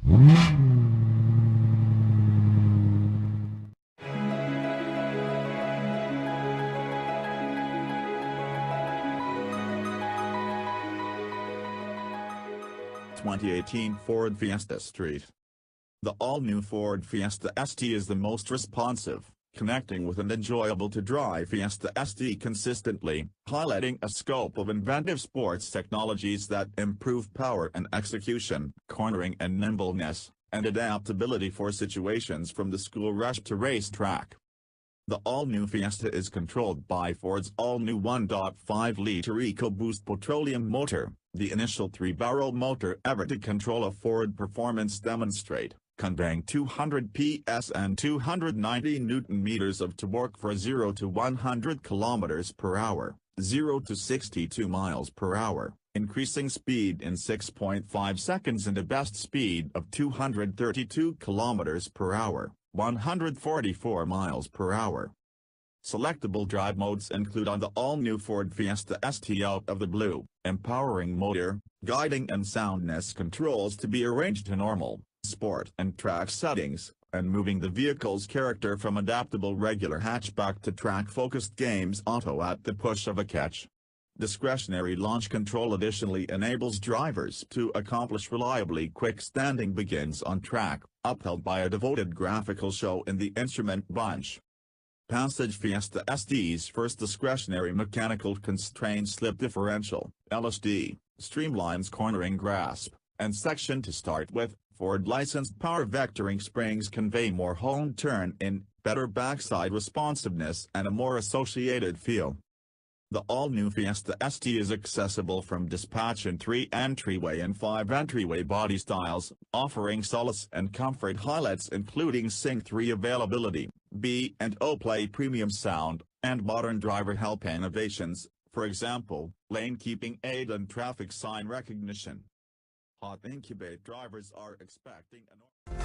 2018 Ford Fiesta ST. The all-new Ford Fiesta ST is the most responsive, connecting with and enjoyable to drive Fiesta ST consistently, highlighting a scope of inventive sports technologies that improve power and execution, cornering and nimbleness, and adaptability for situations from the school rush to racetrack. The all-new Fiesta is controlled by Ford's all-new 1.5-liter EcoBoost petroleum motor, the initial 3-barrel motor ever to control a Ford performance demonstrate, conveying 200 PS and 290 Nm of torque for 0 to 100 km per hour, 0 to 62 miles per hour, increasing speed in 6.5 seconds and a best speed of 232 km per hour, 144 miles per hour. Selectable drive modes include on the all-new Ford Fiesta ST out of the blue, empowering motor, guiding and soundness controls to be arranged to normal, sport and track settings, and moving the vehicle's character from adaptable regular hatchback to track-focused games auto at the push of a catch. Discretionary launch control additionally enables drivers to accomplish reliably quick standing begins on track, upheld by a devoted graphical show in the instrument bunch. Passage Fiesta ST's first discretionary mechanical constrained slip differential, LSD, streamlines cornering grasp, and section to start with. Ford licensed power vectoring springs convey more honed turn-in, better backside responsiveness and a more associated feel. The all-new Fiesta ST is accessible from dispatch in 3 entryway and 5 entryway body styles, offering solace and comfort highlights including Sync 3 availability, B&O Play premium sound, and modern driver help innovations, for example, lane keeping aid and traffic sign recognition. Hot incubate drivers are expecting an